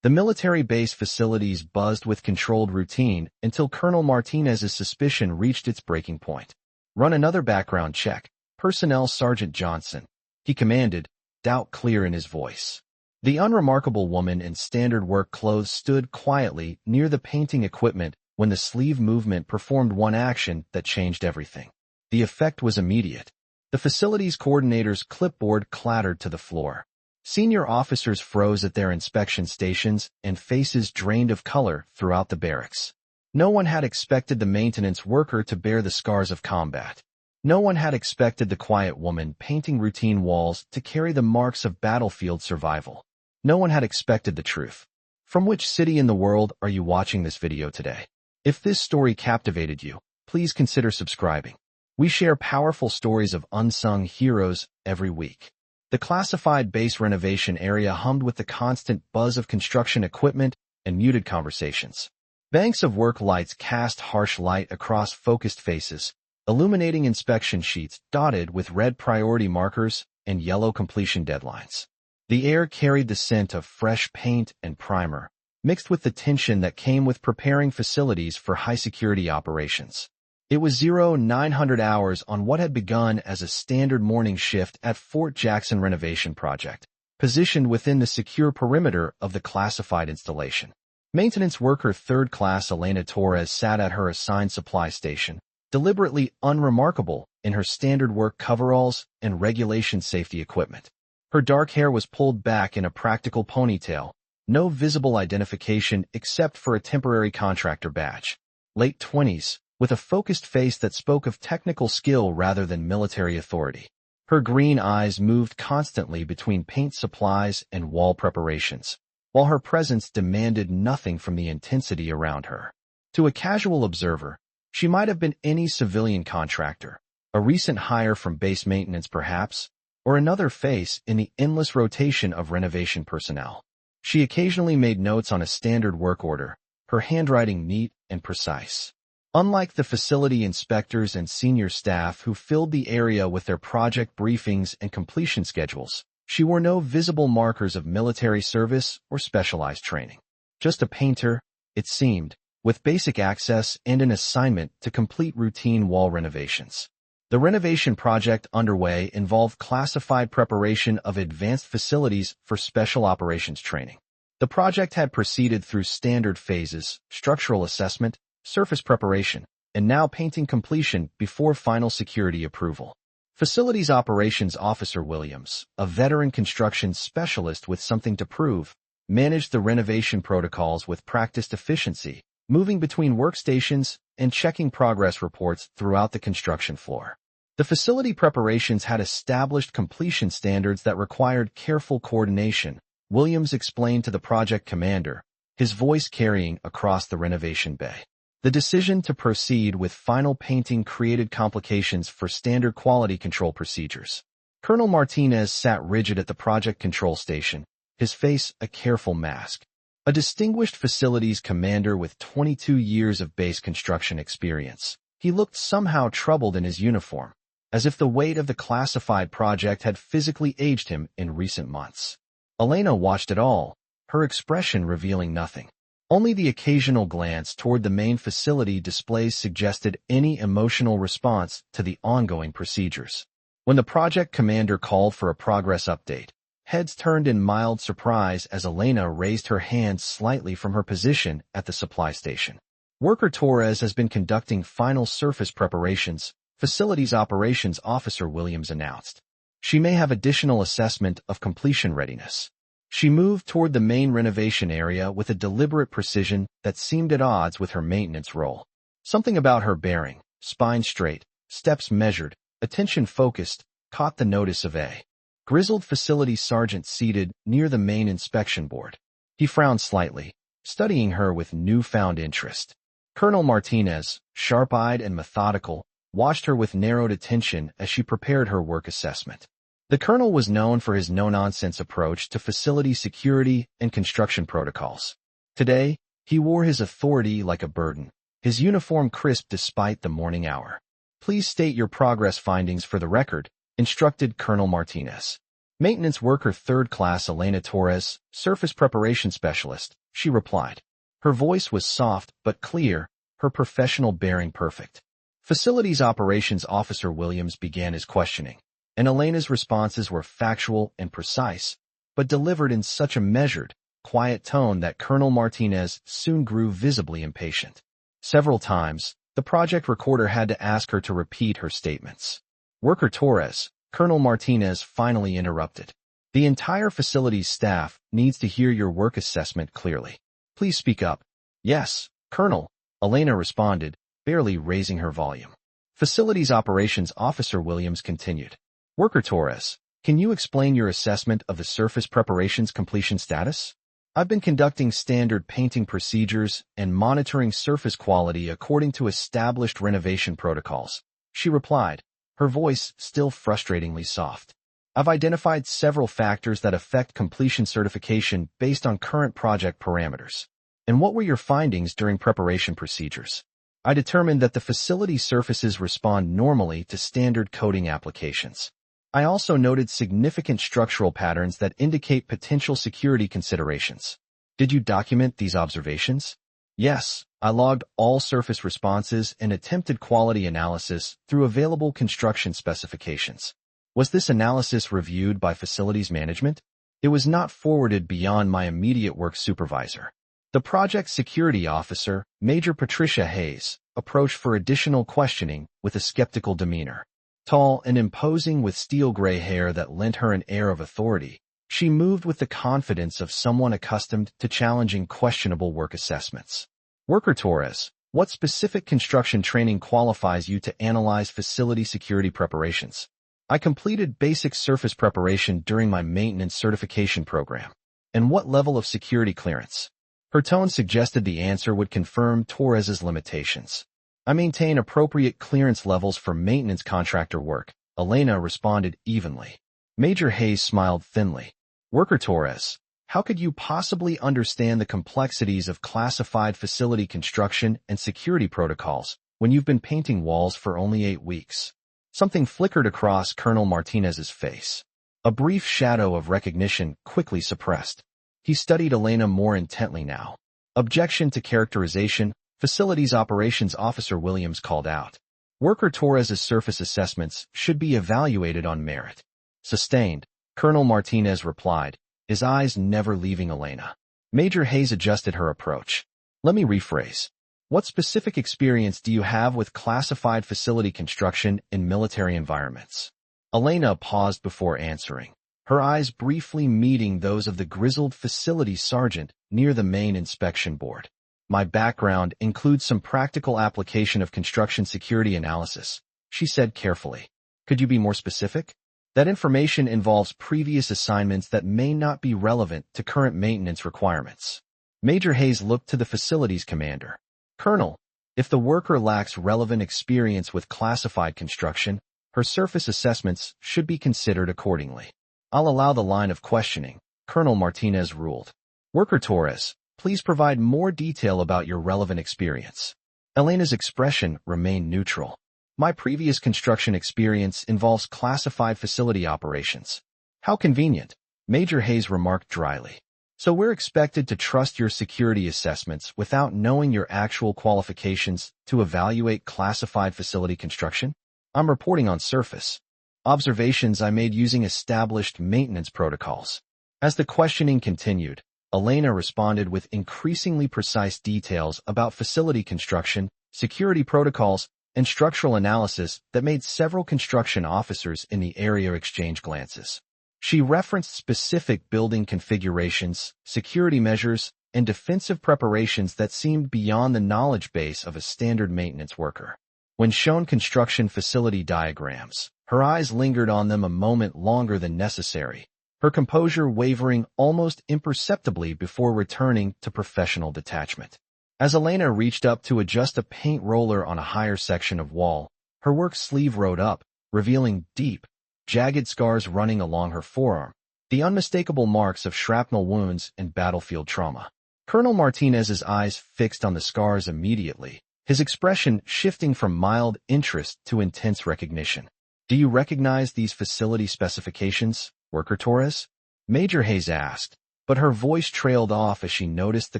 The military base facilities buzzed with controlled routine until Colonel Martinez's suspicion reached its breaking point. "Run another background check, Personnel Sergeant Johnson," he commanded, doubt clear in his voice. The unremarkable woman in standard work clothes stood quietly near the painting equipment when the sleeve movement performed one action that changed everything. The effect was immediate. The facility's coordinator's clipboard clattered to the floor. Senior officers froze at their inspection stations, and faces drained of color throughout the barracks. No one had expected the maintenance worker to bear the scars of combat. No one had expected the quiet woman painting routine walls to carry the marks of battlefield survival. No one had expected the truth. From which city in the world are you watching this video today? If this story captivated you, please consider subscribing. We share powerful stories of unsung heroes every week. The classified base renovation area hummed with the constant buzz of construction equipment and muted conversations. Banks of work lights cast harsh light across focused faces, illuminating inspection sheets dotted with red priority markers and yellow completion deadlines. The air carried the scent of fresh paint and primer, mixed with the tension that came with preparing facilities for high-security operations. It was 0900 hours on what had begun as a standard morning shift at Fort Jackson renovation project, positioned within the secure perimeter of the classified installation. Maintenance worker 3rd Class Elena Torres sat at her assigned supply station, deliberately unremarkable in her standard work coveralls and regulation safety equipment. Her dark hair was pulled back in a practical ponytail, no visible identification except for a temporary contractor badge. Late 20s, with a focused face that spoke of technical skill rather than military authority. Her green eyes moved constantly between paint supplies and wall preparations, while her presence demanded nothing from the intensity around her. To a casual observer, she might have been any civilian contractor, a recent hire from base maintenance perhaps, or another face in the endless rotation of renovation personnel. She occasionally made notes on a standard work order, her handwriting neat and precise. Unlike the facility inspectors and senior staff who filled the area with their project briefings and completion schedules, she wore no visible markers of military service or specialized training. Just a painter, it seemed, with basic access and an assignment to complete routine wall renovations. The renovation project underway involved classified preparation of advanced facilities for special operations training. The project had proceeded through standard phases, structural assessment, surface preparation, and now painting completion before final security approval. Facilities Operations Officer Williams, a veteran construction specialist with something to prove, managed the renovation protocols with practiced efficiency, moving between workstations and checking progress reports throughout the construction floor. The facility preparations had established completion standards that required careful coordination, Williams explained to the project commander, his voice carrying across the renovation bay. The decision to proceed with final painting created complications for standard quality control procedures. Colonel Martinez sat rigid at the project control station, his face a careful mask. A distinguished facilities commander with 22 years of base construction experience, he looked somehow troubled in his uniform, as if the weight of the classified project had physically aged him in recent months. Elena watched it all, her expression revealing nothing. Only the occasional glance toward the main facility displays suggested any emotional response to the ongoing procedures. When the project commander called for a progress update, heads turned in mild surprise as Elena raised her hand slightly from her position at the supply station. Worker Torres has been conducting final surface preparations, Facilities Operations Officer Williams announced. She may have additional assessment of completion readiness. She moved toward the main renovation area with a deliberate precision that seemed at odds with her maintenance role. Something about her bearing, spine straight, steps measured, attention focused, caught the notice of a grizzled facility sergeant seated near the main inspection board. He frowned slightly, studying her with newfound interest. Colonel Martinez, sharp-eyed and methodical, watched her with narrowed attention as she prepared her work assessment. The colonel was known for his no-nonsense approach to facility security and construction protocols. Today, he wore his authority like a burden, his uniform crisp despite the morning hour. "Please state your progress findings for the record," instructed Colonel Martinez. Maintenance worker 3rd class Elena Torres, surface preparation specialist, she replied. Her voice was soft but clear, her professional bearing perfect. Facilities operations officer Williams began his questioning, and Elena's responses were factual and precise, but delivered in such a measured, quiet tone that Colonel Martinez soon grew visibly impatient. Several times, the project recorder had to ask her to repeat her statements. Worker Torres, Colonel Martinez finally interrupted. The entire facility's staff needs to hear your work assessment clearly. Please speak up. Yes, Colonel, Elena responded, barely raising her volume. Facilities operations officer Williams continued. Worker Torres, can you explain your assessment of the surface preparation's completion status? I've been conducting standard painting procedures and monitoring surface quality according to established renovation protocols, she replied, her voice still frustratingly soft. I've identified several factors that affect completion certification based on current project parameters. And what were your findings during preparation procedures? I determined that the facility surfaces respond normally to standard coating applications. I also noted significant structural patterns that indicate potential security considerations. Did you document these observations? Yes, I logged all surface responses and attempted quality analysis through available construction specifications. Was this analysis reviewed by facilities management? It was not forwarded beyond my immediate work supervisor. The project security officer, Major Patricia Hayes, approached for additional questioning with a skeptical demeanor. Tall and imposing with steel-gray hair that lent her an air of authority, she moved with the confidence of someone accustomed to challenging questionable work assessments. Worker Torres, what specific construction training qualifies you to analyze facility security preparations? I completed basic surface preparation during my maintenance certification program. And what level of security clearance? Her tone suggested the answer would confirm Torres's limitations. I maintain appropriate clearance levels for maintenance contractor work, Elena responded evenly. Major Hayes smiled thinly. Worker Torres, how could you possibly understand the complexities of classified facility construction and security protocols when you've been painting walls for only 8 weeks? Something flickered across Colonel Martinez's face. A brief shadow of recognition quickly suppressed. He studied Elena more intently now. Objection to characterization, Facilities Operations Officer Williams called out. Worker Torres's surface assessments should be evaluated on merit. Sustained, Colonel Martinez replied, his eyes never leaving Elena. Major Hayes adjusted her approach. Let me rephrase. What specific experience do you have with classified facility construction in military environments? Elena paused before answering, her eyes briefly meeting those of the grizzled facility sergeant near the main inspection board. My background includes some practical application of construction security analysis, she said carefully. Could you be more specific? That information involves previous assignments that may not be relevant to current maintenance requirements. Major Hayes looked to the facilities commander. Colonel, if the worker lacks relevant experience with classified construction, her surface assessments should be considered accordingly. I'll allow the line of questioning, Colonel Martinez ruled. Worker Torres, please provide more detail about your relevant experience. Elena's expression remained neutral. My previous construction experience involves classified facility operations. How convenient, Major Hayes remarked dryly. So we're expected to trust your security assessments without knowing your actual qualifications to evaluate classified facility construction? I'm reporting on surface observations I made using established maintenance protocols. As the questioning continued, Elena responded with increasingly precise details about facility construction, security protocols, and structural analysis that made several construction officers in the area exchange glances. She referenced specific building configurations, security measures, and defensive preparations that seemed beyond the knowledge base of a standard maintenance worker. When shown construction facility diagrams, her eyes lingered on them a moment longer than necessary, her composure wavering almost imperceptibly before returning to professional detachment. As Elena reached up to adjust a paint roller on a higher section of wall, her work sleeve rode up, revealing deep, jagged scars running along her forearm, the unmistakable marks of shrapnel wounds and battlefield trauma. Colonel Martinez's eyes fixed on the scars immediately, his expression shifting from mild interest to intense recognition. Do you recognize these facility specifications? Worker Torres? Major Hayes asked, but her voice trailed off as she noticed the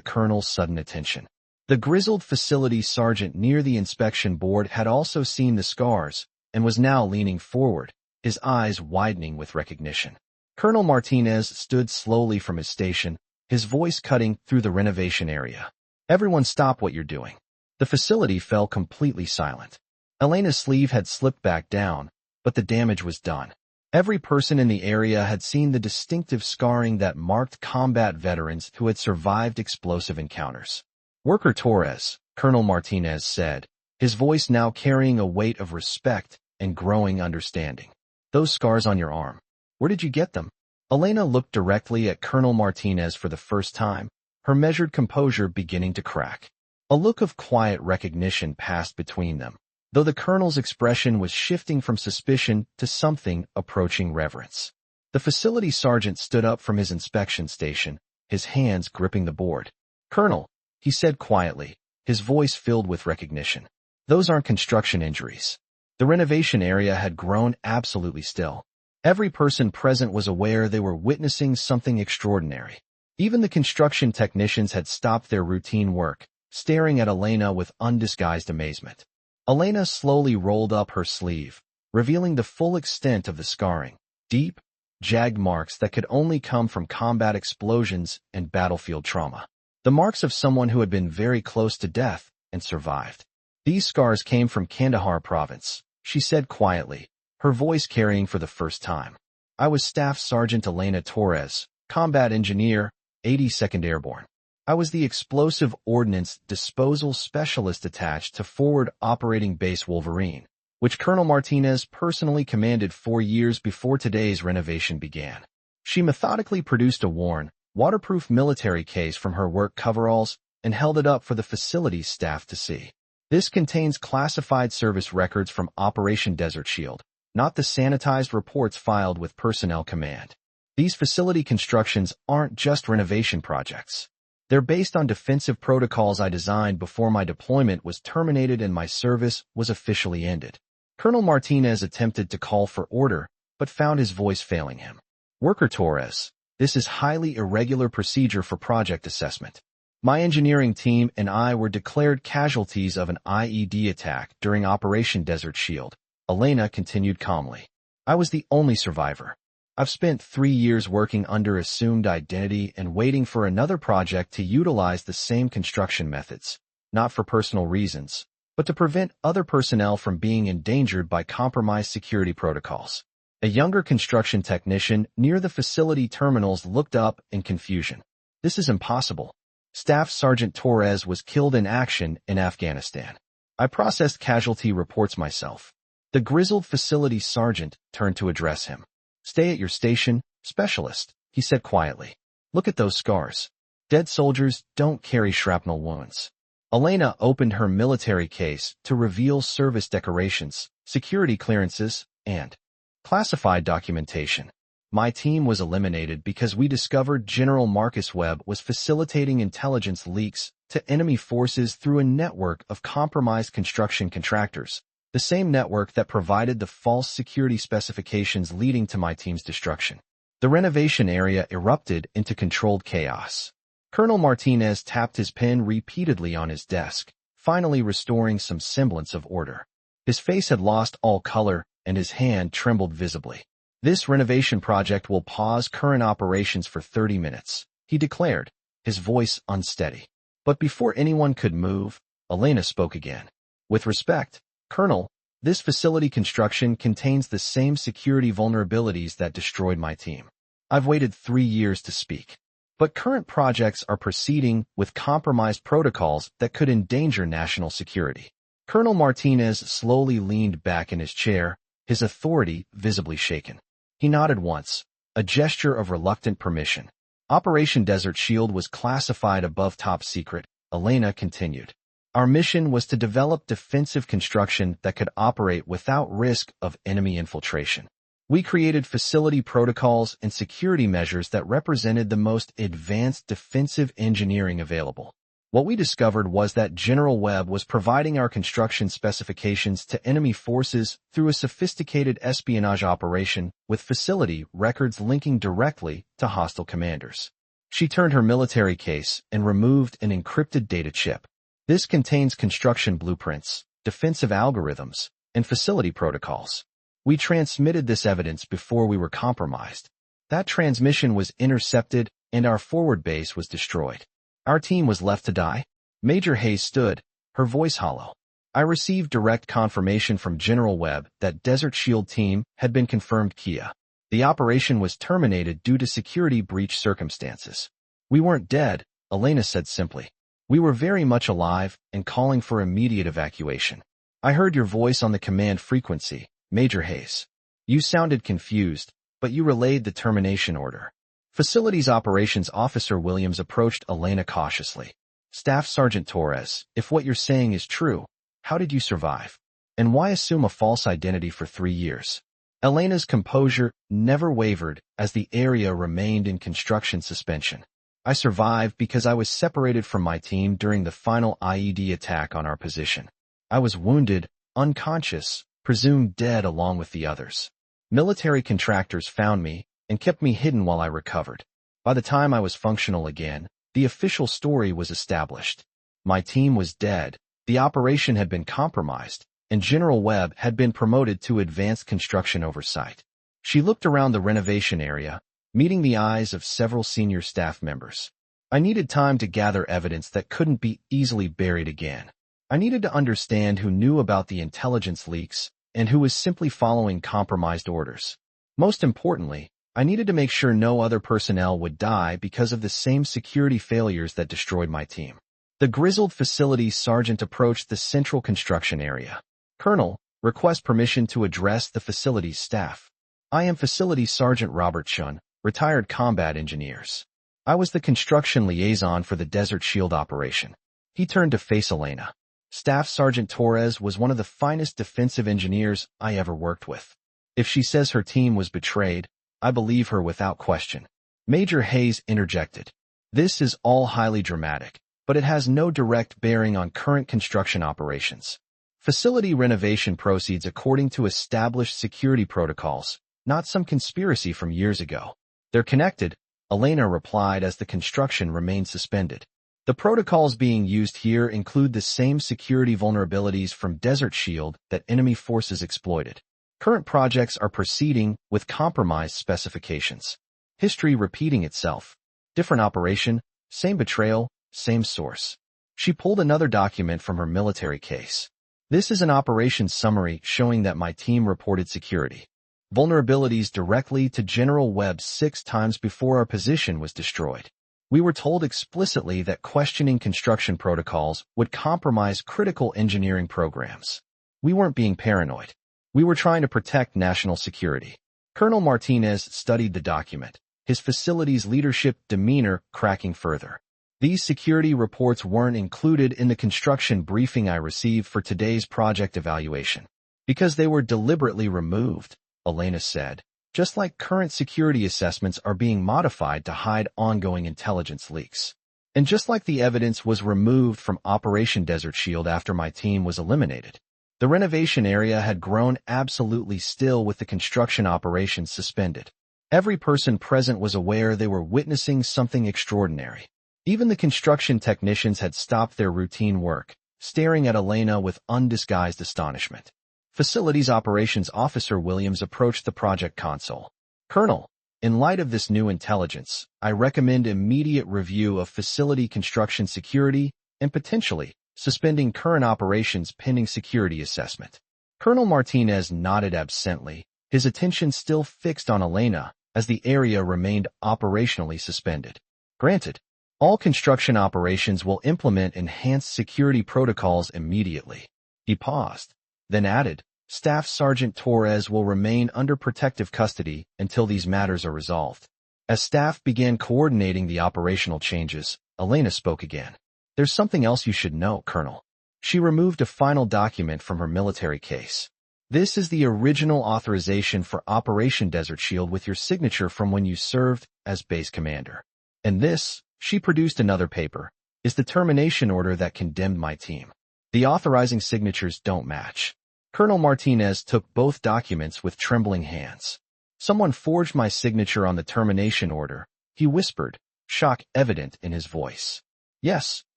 colonel's sudden attention. The grizzled facility sergeant near the inspection board had also seen the scars and was now leaning forward, his eyes widening with recognition. Colonel Martinez stood slowly from his station, his voice cutting through the renovation area. Everyone stop what you're doing. The facility fell completely silent. Elena's sleeve had slipped back down, but the damage was done. Every person in the area had seen the distinctive scarring that marked combat veterans who had survived explosive encounters. Worker Torres, Colonel Martinez said, his voice now carrying a weight of respect and growing understanding. Those scars on your arm. Where did you get them? Elena looked directly at Colonel Martinez for the first time, her measured composure beginning to crack. A look of quiet recognition passed between them, though the colonel's expression was shifting from suspicion to something approaching reverence. The facility sergeant stood up from his inspection station, his hands gripping the board. Colonel, he said quietly, his voice filled with recognition. Those aren't construction injuries. The renovation area had grown absolutely still. Every person present was aware they were witnessing something extraordinary. Even the construction technicians had stopped their routine work, staring at Elena with undisguised amazement. Elena slowly rolled up her sleeve, revealing the full extent of the scarring, deep, jagged marks that could only come from combat explosions and battlefield trauma. The marks of someone who had been very close to death and survived. These scars came from Kandahar province, she said quietly, her voice carrying for the first time. I was Staff Sergeant Elena Torres, combat engineer, 82nd Airborne. I was the explosive ordnance disposal specialist attached to Forward Operating Base Wolverine, which Colonel Martinez personally commanded 4 years before today's renovation began. She methodically produced a worn, waterproof military case from her work coveralls and held it up for the facility's staff to see. This contains classified service records from Operation Desert Shield, not the sanitized reports filed with Personnel Command. These facility constructions aren't just renovation projects. They're based on defensive protocols I designed before my deployment was terminated and my service was officially ended. Colonel Martinez attempted to call for order, but found his voice failing him. Worker Torres, this is highly irregular procedure for project assessment. My engineering team and I were declared casualties of an IED attack during Operation Desert Shield. Elena continued calmly. I was the only survivor. I've spent 3 years working under assumed identity and waiting for another project to utilize the same construction methods, not for personal reasons, but to prevent other personnel from being endangered by compromised security protocols. A younger construction technician near the facility terminals looked up in confusion. This is impossible. Staff Sergeant Torres was killed in action in Afghanistan. I processed casualty reports myself. The grizzled facility sergeant turned to address him. Stay at your station, specialist, he said quietly. Look at those scars. Dead soldiers don't carry shrapnel wounds. Elena opened her military case to reveal service decorations, security clearances, and classified documentation. My team was eliminated because we discovered General Marcus Webb was facilitating intelligence leaks to enemy forces through a network of compromised construction contractors, the same network that provided the false security specifications leading to my team's destruction. The renovation area erupted into controlled chaos. Colonel Martinez tapped his pen repeatedly on his desk, finally restoring some semblance of order. His face had lost all color, and his hand trembled visibly. This renovation project will pause current operations for 30 minutes, he declared, his voice unsteady. But before anyone could move, Elena spoke again. With respect, Colonel, this facility construction contains the same security vulnerabilities that destroyed my team. I've waited 3 years to speak. But current projects are proceeding with compromised protocols that could endanger national security. Colonel Martinez slowly leaned back in his chair, his authority visibly shaken. He nodded once, a gesture of reluctant permission. Operation Desert Shield was classified above top secret, Elena continued. Our mission was to develop defensive construction that could operate without risk of enemy infiltration. We created facility protocols and security measures that represented the most advanced defensive engineering available. What we discovered was that General Webb was providing our construction specifications to enemy forces through a sophisticated espionage operation with facility records linking directly to hostile commanders. She turned her military case and removed an encrypted data chip. This contains construction blueprints, defensive algorithms, and facility protocols. We transmitted this evidence before we were compromised. That transmission was intercepted and our forward base was destroyed. Our team was left to die. Major Hayes stood, her voice hollow. I received direct confirmation from General Webb that Desert Shield team had been confirmed Kia. The operation was terminated due to security breach circumstances. We weren't dead, Elena said simply. We were very much alive and calling for immediate evacuation. I heard your voice on the command frequency, Major Hayes. You sounded confused, but you relayed the termination order. Facilities Operations Officer Williams approached Elena cautiously. Staff Sergeant Torres, if what you're saying is true, how did you survive? And why assume a false identity for 3 years? Elena's composure never wavered as the area remained in construction suspension. I survived because I was separated from my team during the final IED attack on our position. I was wounded, unconscious, presumed dead along with the others. Military contractors found me and kept me hidden while I recovered. By the time I was functional again, the official story was established. My team was dead, the operation had been compromised, and General Webb had been promoted to advanced construction oversight. She looked around the renovation area, meeting the eyes of several senior staff members. I needed time to gather evidence that couldn't be easily buried again. I needed to understand who knew about the intelligence leaks and who was simply following compromised orders. Most importantly, I needed to make sure no other personnel would die because of the same security failures that destroyed my team. The grizzled facilities sergeant approached the central construction area. Colonel, request permission to address the facilities staff. I am Facilities Sergeant Robert Chun, retired combat engineers. I was the construction liaison for the Desert Shield operation. He turned to face Elena. Staff Sergeant Torres was one of the finest defensive engineers I ever worked with. If she says her team was betrayed, I believe her without question. Major Hayes interjected. This is all highly dramatic, but it has no direct bearing on current construction operations. Facility renovation proceeds according to established security protocols, not some conspiracy from years ago. They're connected, Elena replied as the construction remained suspended. The protocols being used here include the same security vulnerabilities from Desert Shield that enemy forces exploited. Current projects are proceeding with compromised specifications. History repeating itself. Different operation, same betrayal, same source. She pulled another document from her military case. This is an operations summary showing that my team reported security vulnerabilities directly to General Webb 6 times before our position was destroyed. We were told explicitly that questioning construction protocols would compromise critical engineering programs. We weren't being paranoid. We were trying to protect national security. Colonel Martinez studied the document, his facility's leadership demeanor cracking further. These security reports weren't included in the construction briefing I received for today's project evaluation. Because they were deliberately removed, Elena said, just like current security assessments are being modified to hide ongoing intelligence leaks. And just like the evidence was removed from Operation Desert Shield after my team was eliminated. The renovation area had grown absolutely still with the construction operations suspended. Every person present was aware they were witnessing something extraordinary. Even the construction technicians had stopped their routine work, staring at Elena with undisguised astonishment. Facilities Operations Officer Williams approached the project console. Colonel, in light of this new intelligence, I recommend immediate review of facility construction security and potentially suspending current operations pending security assessment. Colonel Martinez nodded absently, his attention still fixed on Elena as the area remained operationally suspended. Granted, all construction operations will implement enhanced security protocols immediately. He paused, then added, Staff Sergeant Torres will remain under protective custody until these matters are resolved. As staff began coordinating the operational changes, Elena spoke again. There's something else you should know, Colonel. She removed a final document from her military case. This is the original authorization for Operation Desert Shield with your signature from when you served as base commander. And this, she produced another paper, is the termination order that condemned my team. The authorizing signatures don't match. Colonel Martinez took both documents with trembling hands. Someone forged my signature on the termination order, he whispered, shock evident in his voice. Yes,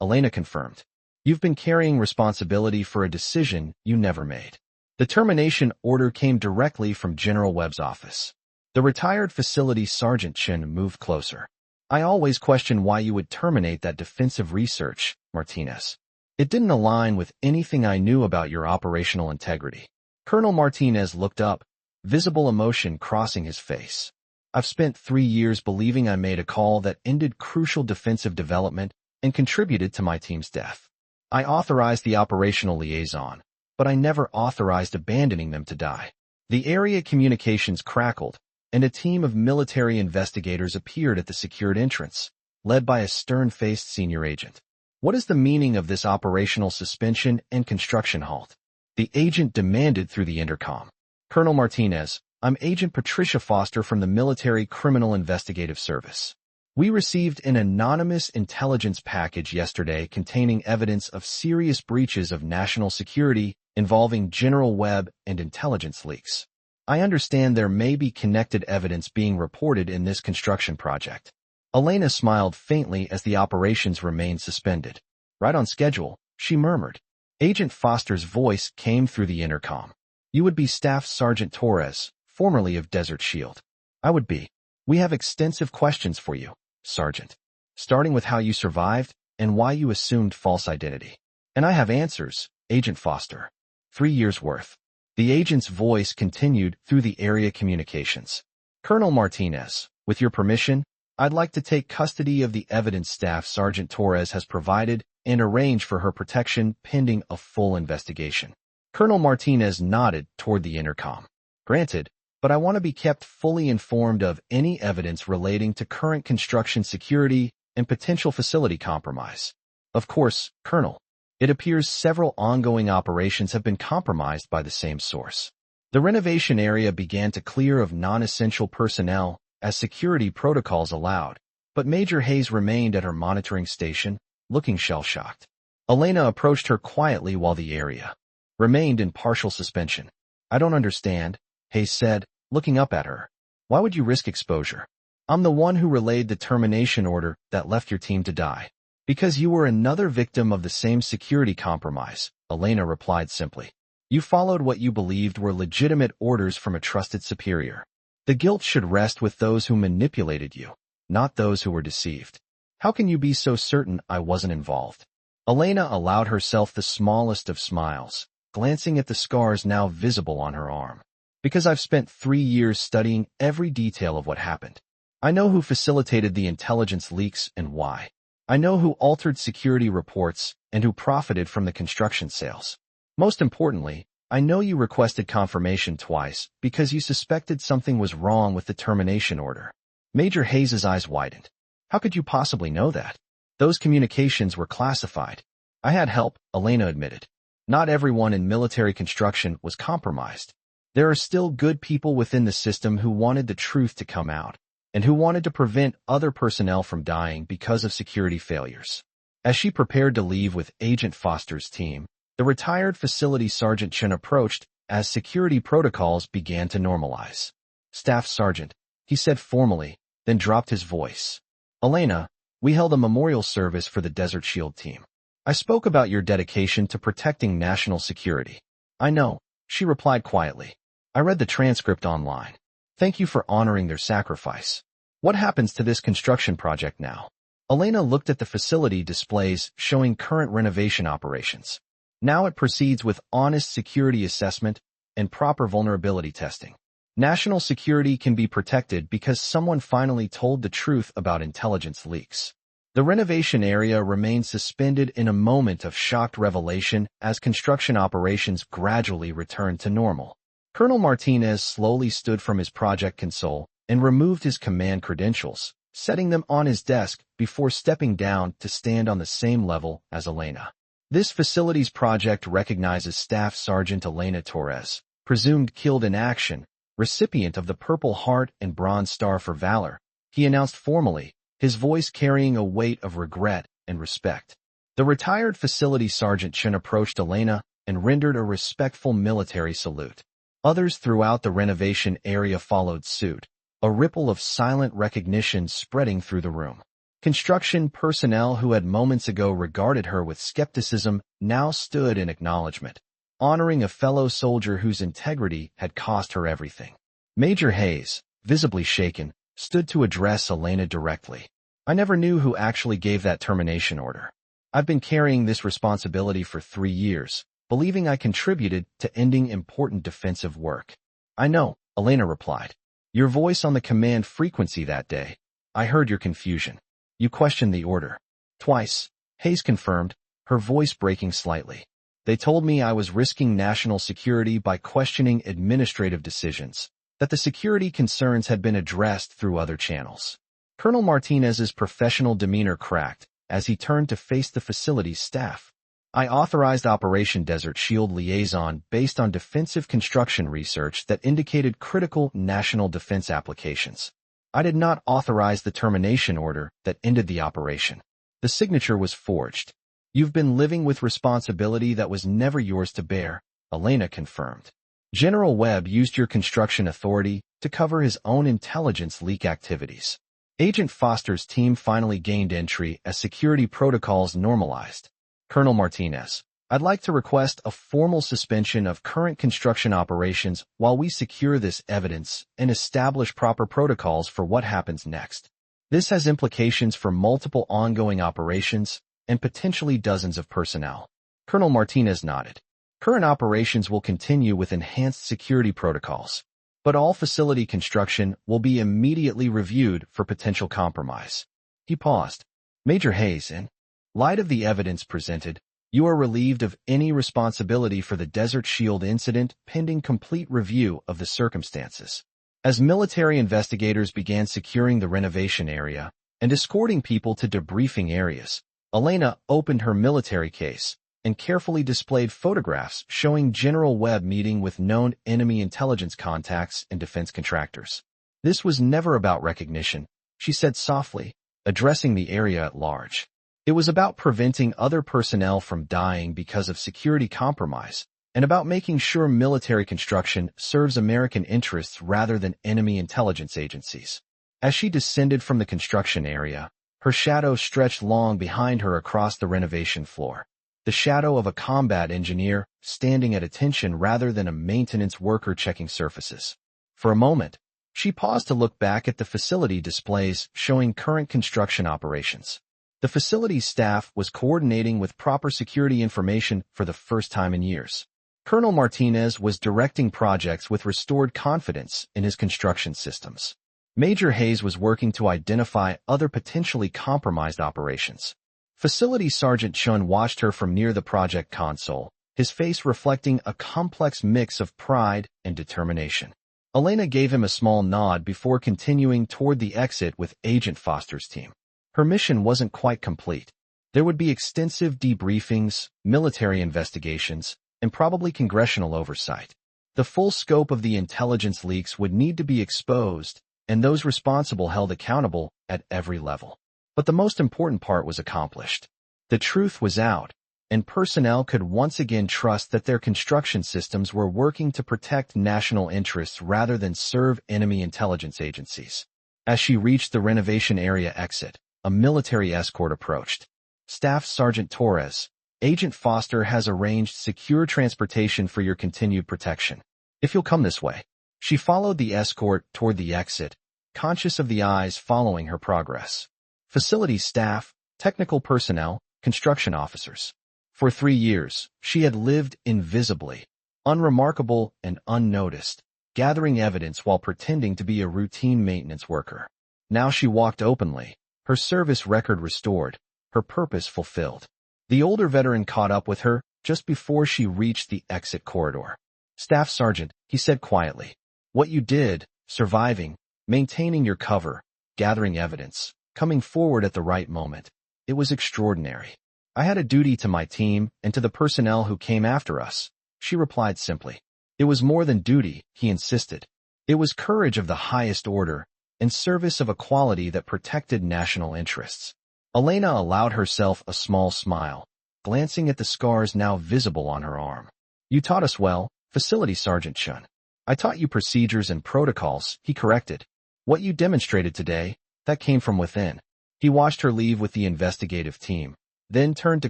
Elena confirmed. You've been carrying responsibility for a decision you never made. The termination order came directly from General Webb's office. The retired facility Sergeant Chin moved closer. I always questioned why you would terminate that defensive research, Martinez. It didn't align with anything I knew about your operational integrity. Colonel Martinez looked up, visible emotion crossing his face. I've spent 3 years believing I made a call that ended crucial defensive development and contributed to my team's death. I authorized the operational liaison, but I never authorized abandoning them to die. The area communications crackled, and a team of military investigators appeared at the secured entrance, led by a stern-faced senior agent. What is the meaning of this operational suspension and construction halt? The agent demanded through the intercom. Colonel Martinez, I'm Agent Patricia Foster from the Military Criminal Investigative Service. We received an anonymous intelligence package yesterday containing evidence of serious breaches of national security involving General Webb and intelligence leaks. I understand there may be connected evidence being reported in this construction project. Elena smiled faintly as the operations remained suspended. Right on schedule, she murmured. Agent Foster's voice came through the intercom. You would be Staff Sergeant Torres, formerly of Desert Shield. I would be. We have extensive questions for you, Sergeant. Starting with how you survived and why you assumed false identity. And I have answers, Agent Foster. 3 years' worth. The agent's voice continued through the area communications. Colonel Martinez, with your permission, I'd like to take custody of the evidence Staff Sergeant Torres has provided and arrange for her protection pending a full investigation. Colonel Martinez nodded toward the intercom. Granted, but I want to be kept fully informed of any evidence relating to current construction security and potential facility compromise. Of course, Colonel. It appears several ongoing operations have been compromised by the same source. The renovation area began to clear of non-essential personnel as security protocols allowed, but Major Hayes remained at her monitoring station, looking shell-shocked. Elena approached her quietly while the area remained in partial suspension. I don't understand, Hayes said, looking up at her. Why would you risk exposure? I'm the one who relayed the termination order that left your team to die. Because you were another victim of the same security compromise, Elena replied simply. You followed what you believed were legitimate orders from a trusted superior. The guilt should rest with those who manipulated you, not those who were deceived. How can you be so certain I wasn't involved? Elena allowed herself the smallest of smiles, glancing at the scars now visible on her arm. Because I've spent 3 years studying every detail of what happened. I know who facilitated the intelligence leaks and why. I know who altered security reports and who profited from the construction sales. Most importantly, I know you requested confirmation twice because you suspected something was wrong with the termination order. Major Hayes' eyes widened. How could you possibly know that? Those communications were classified. I had help, Elena admitted. Not everyone in military construction was compromised. There are still good people within the system who wanted the truth to come out, and who wanted to prevent other personnel from dying because of security failures. As she prepared to leave with Agent Foster's team, the retired facility Sergeant Chen approached as security protocols began to normalize. Staff Sergeant, he said formally, then dropped his voice. Elena, we held a memorial service for the Desert Shield team. I spoke about your dedication to protecting national security. I know, she replied quietly. I read the transcript online. Thank you for honoring their sacrifice. What happens to this construction project now? Elena looked at the facility displays showing current renovation operations. Now it proceeds with honest security assessment and proper vulnerability testing. National security can be protected because someone finally told the truth about intelligence leaks. The renovation area remains suspended in a moment of shocked revelation as construction operations gradually return to normal. Colonel Martinez slowly stood from his project console and removed his command credentials, setting them on his desk before stepping down to stand on the same level as Elena. This facilities project recognizes Staff Sergeant Elena Torres, presumed killed in action, recipient of the Purple Heart and Bronze Star for Valor, he announced formally, his voice carrying a weight of regret and respect. The retired facility sergeant Chen approached Elena and rendered a respectful military salute. Others throughout the renovation area followed suit, a ripple of silent recognition spreading through the room. Construction personnel who had moments ago regarded her with skepticism now stood in acknowledgement, honoring a fellow soldier whose integrity had cost her everything. Major Hayes, visibly shaken, stood to address Elena directly. I never knew who actually gave that termination order. I've been carrying this responsibility for 3 years, believing I contributed to ending important defensive work. I know, Elena replied. Your voice on the command frequency that day. I heard your confusion. You questioned the order. Twice, Hayes confirmed, her voice breaking slightly. They told me I was risking national security by questioning administrative decisions, that the security concerns had been addressed through other channels. Colonel Martinez's professional demeanor cracked as he turned to face the facility's staff. I authorized Operation Desert Shield Liaison based on defensive construction research that indicated critical national defense applications. I did not authorize the termination order that ended the operation. The signature was forged. You've been living with responsibility that was never yours to bear, Elena confirmed. General Webb used your construction authority to cover his own intelligence leak activities. Agent Foster's team finally gained entry as security protocols normalized. Colonel Martinez, I'd like to request a formal suspension of current construction operations while we secure this evidence and establish proper protocols for what happens next. This has implications for multiple ongoing operations and potentially dozens of personnel. Colonel Martinez nodded. Current operations will continue with enhanced security protocols, but all facility construction will be immediately reviewed for potential compromise. He paused. Major Hayes, in light of the evidence presented, you are relieved of any responsibility for the Desert Shield incident pending complete review of the circumstances. As military investigators began securing the renovation area and escorting people to debriefing areas, Elena opened her military case and carefully displayed photographs showing General Webb meeting with known enemy intelligence contacts and defense contractors. This was never about recognition, she said softly, addressing the area at large. It was about preventing other personnel from dying because of security compromise, and about making sure military construction serves American interests rather than enemy intelligence agencies. As she descended from the construction area, her shadow stretched long behind her across the renovation floor, the shadow of a combat engineer standing at attention rather than a maintenance worker checking surfaces. For a moment, she paused to look back at the facility displays showing current construction operations. The facility's staff was coordinating with proper security information for the first time in years. Colonel Martinez was directing projects with restored confidence in his construction systems. Major Hayes was working to identify other potentially compromised operations. Facility Sergeant Chun watched her from near the project console, his face reflecting a complex mix of pride and determination. Elena gave him a small nod before continuing toward the exit with Agent Foster's team. Her mission wasn't quite complete. There would be extensive debriefings, military investigations, and probably congressional oversight. The full scope of the intelligence leaks would need to be exposed, and those responsible held accountable at every level. But the most important part was accomplished. The truth was out, and personnel could once again trust that their construction systems were working to protect national interests rather than serve enemy intelligence agencies. As she reached the renovation area exit, a military escort approached. Staff Sergeant Torres, Agent Foster has arranged secure transportation for your continued protection. If you'll come this way. She followed the escort toward the exit, conscious of the eyes following her progress. Facility staff, technical personnel, construction officers. For 3 years, she had lived invisibly, unremarkable and unnoticed, gathering evidence while pretending to be a routine maintenance worker. Now she walked openly, her service record restored, her purpose fulfilled. The older veteran caught up with her just before she reached the exit corridor. Staff Sergeant, he said quietly. What you did, surviving, maintaining your cover, gathering evidence, coming forward at the right moment, it was extraordinary. I had a duty to my team and to the personnel who came after us, she replied simply. It was more than duty, he insisted. It was courage of the highest order and service of a quality that protected national interests. Elena allowed herself a small smile, glancing at the scars now visible on her arm. You taught us well, Facility Sergeant Chun. I taught you procedures and protocols, he corrected. What you demonstrated today, that came from within. He watched her leave with the investigative team, then turned to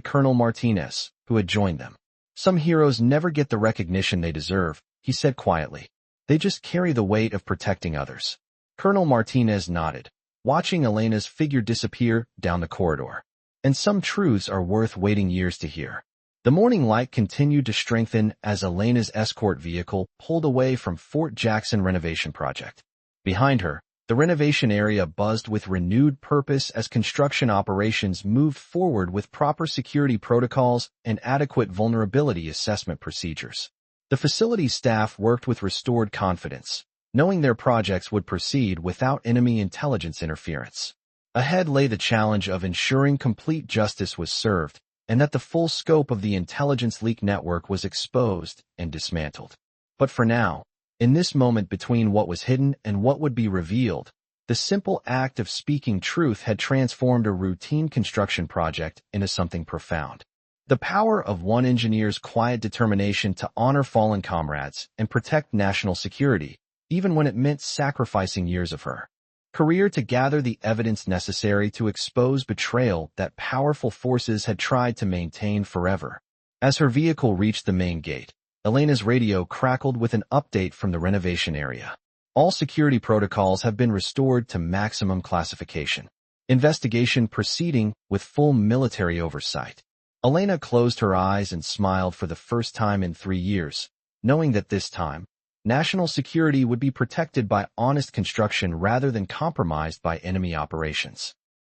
Colonel Martinez, who had joined them. Some heroes never get the recognition they deserve, he said quietly. They just carry the weight of protecting others. Colonel Martinez nodded, watching Elena's figure disappear down the corridor. And some truths are worth waiting years to hear. The morning light continued to strengthen as Elena's escort vehicle pulled away from Fort Jackson renovation project. Behind her, the renovation area buzzed with renewed purpose as construction operations moved forward with proper security protocols and adequate vulnerability assessment procedures. The facility's staff worked with restored confidence, knowing their projects would proceed without enemy intelligence interference. Ahead lay the challenge of ensuring complete justice was served and that the full scope of the intelligence leak network was exposed and dismantled. But for now, in this moment between what was hidden and what would be revealed, the simple act of speaking truth had transformed a routine construction project into something profound. The power of one engineer's quiet determination to honor fallen comrades and protect national security, even when it meant sacrificing years of her career to gather the evidence necessary to expose betrayal that powerful forces had tried to maintain forever. As her vehicle reached the main gate, Elena's radio crackled with an update from the renovation area. All security protocols have been restored to maximum classification. Investigation proceeding with full military oversight. Elena closed her eyes and smiled for the first time in 3 years, knowing that this time, national security would be protected by honest construction rather than compromised by enemy operations.